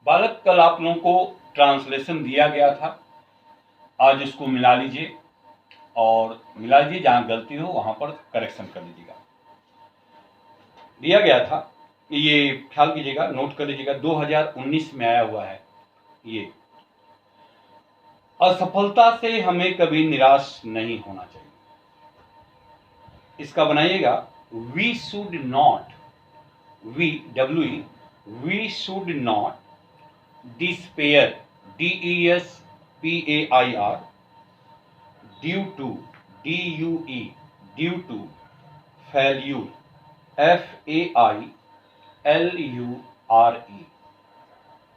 बालक, कल आप लोगों को ट्रांसलेशन दिया गया था। आज इसको मिला लीजिए और मिला लीजिए, जहाँ गलती हो वहाँ पर करेक्शन कर लीजिएगा। दिया गया था, ये ख्याल कीजिएगा, नोट कर लीजिएगा, 2019 में आया हुआ है ये। असफलता से हमें कभी निराश नहीं होना चाहिए। इसका बनाइएगा, we should not, we should not despair, DESPAIR, due to, DUE, due to, failure, FAILURE,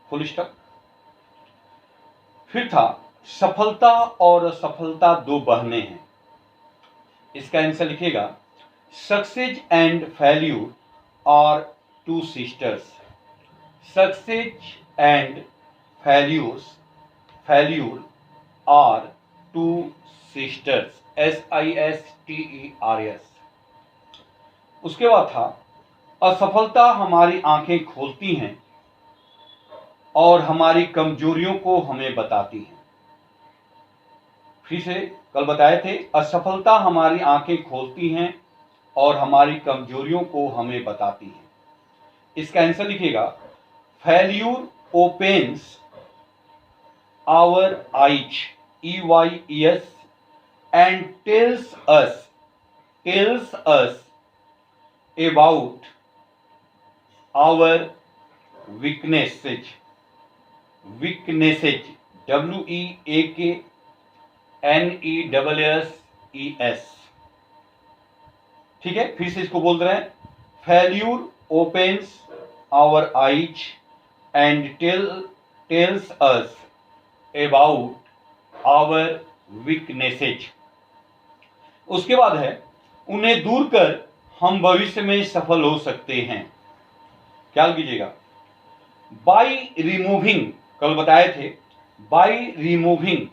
full stop. फिर था, सफलता और असफलता दो बहनें हैं। इसका आंसर लिखिएगा, success and failure are two sisters. Success and failure are two sisters, SISTERS। उसके बाद था, असफलता हमारी आंखें खोलती हैं और हमारी कमजोरियों को हमें बताती हैं। फिर से कल बताए थे, असफलता हमारी आंखें खोलती हैं और हमारी कमजोरियों को हमें बताती हैं। इसका आंसर लिखिएगा, failure opens our eyes, EYES, and tells us about our weaknesses, WEAKNESSES। ठीक है, फिर से इसको बोल रहे हैं, failure opens our eyes and tells us about our weaknesses। उसके बाद है, उन्हें दूर कर हम भविष्य में सफल हो सकते हैं। ख्याल कीजिएगा, बाई रिमूविंग, कल बताए थे, by removing,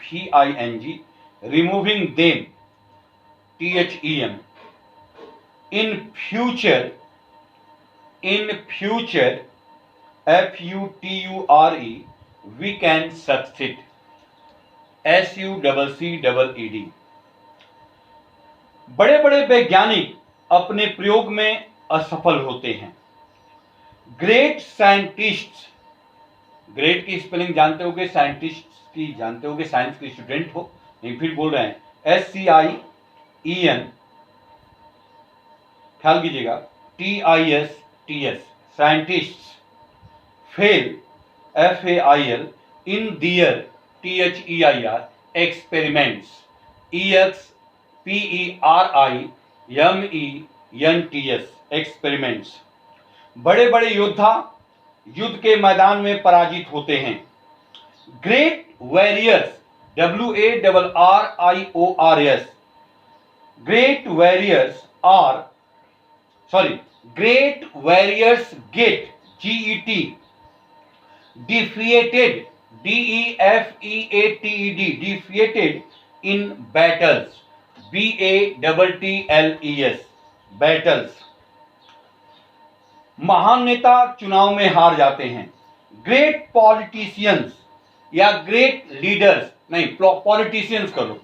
REMOVING, removing them, THEM, in future, FUTURE, we can succeed, SUCCEED। बड़े बड़े वैज्ञानिक अपने प्रयोग में असफल होते हैं। ग्रेट साइंटिस्ट, ग्रेट की स्पेलिंग जानते होगे, साइंटिस्ट की जानते होगे, साइंस के स्टूडेंट हो, लेकिन फिर बोल रहे हैं, SCIEN, ख्याल कीजिएगा, TISTS, scientist, fail, FAIL, in their, THEIR, experiments, EXPERIMENTS, experiments. बड़े बड़े योद्धा युद्ध के मैदान में पराजित होते हैं। Great warriors, WARRIORS, great warriors get, GET, defeated, DEFEATED, defeated in battles, BATTLES, battles। महान नेता चुनाव में हार जाते हैं। ग्रेट पॉलिटिशियंस या ग्रेट लीडर्स, नहीं, पॉलिटिशियंस करो,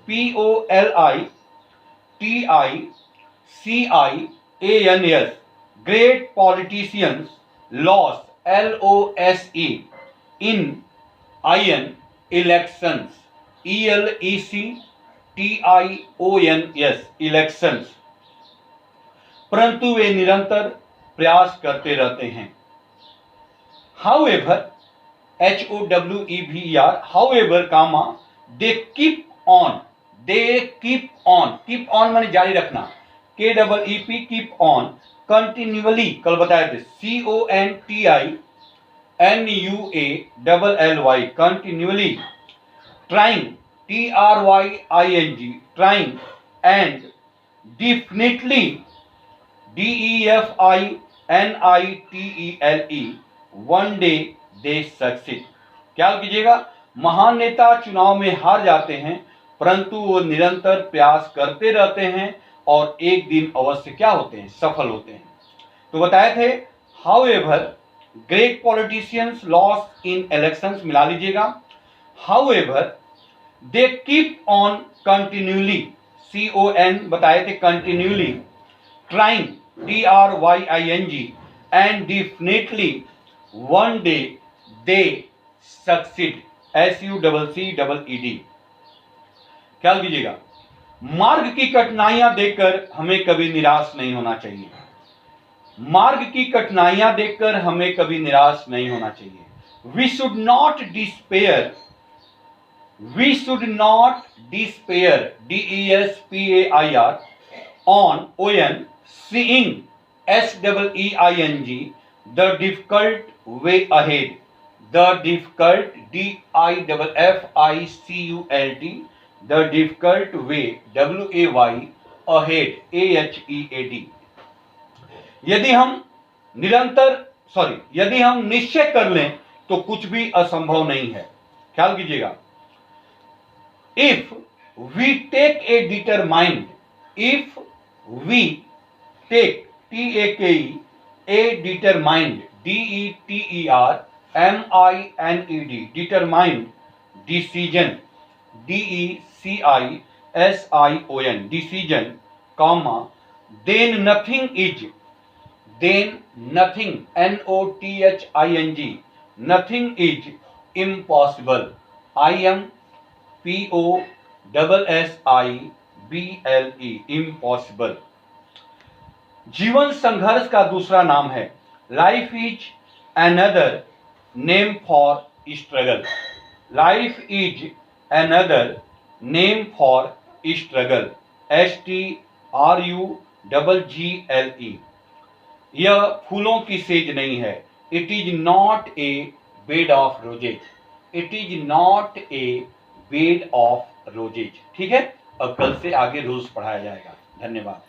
POLITICIANS, great politicians loss, LOSE, in elections, ELECTIONS, elections। परंतु वे निरंतर प्रयास करते रहते हैं। However, HOWEVER, however, they keep on, keep on माने जारी रखना, KEEP, keep on, continually, कल बताए थे, CONTINUALLY, continually, trying, TRYING, trying, and definitely, DEFINITELE, one day they succeed। क्या कीजिएगा, महान नेता चुनाव में हार जाते हैं, परंतु वो निरंतर प्रयास करते रहते हैं और एक दिन अवश्य क्या होते हैं, सफल होते हैं। तो बताए थे, however, great politicians lost in elections, मिला लीजिएगा. However, they keep on continually, CON बताए थे, continually trying, TRYING, and definitely one day they succeed, SUCCED. ख्याल कीजिएगा, मार्ग की कठिनाइयां देखकर हमें कभी निराश नहीं होना चाहिए. मार्ग की कठिनाइयां देखकर हमें कभी निराश नहीं होना चाहिए. We should not despair. We should not despair, DESPAIR, on seeing, SEEING, the difficult way ahead. The difficult, DIFFICULT, the difficult way, WAY, ahead, AHEAD. यदि हम निश्चय कर लें तो कुछ भी असंभव नहीं है. ख्याल कीजिएगा, if we take a determined, if we take, TAKE, a determined, DETERMINED, determined decision, DECISION, decision, comma, then nothing, NOTHING, nothing is impossible, IMPOSSIBLE, impossible. जीवन संघर्ष का दूसरा नाम है. Life is another name for struggle. Life is another name for struggle, STRUGGLE. यह फूलों की says नहीं है. It is not a bed of roses. It is not a bed of roses. ठीक है, अब कल से आगे रोज पढ़ाया जाएगा. धन्यवाद.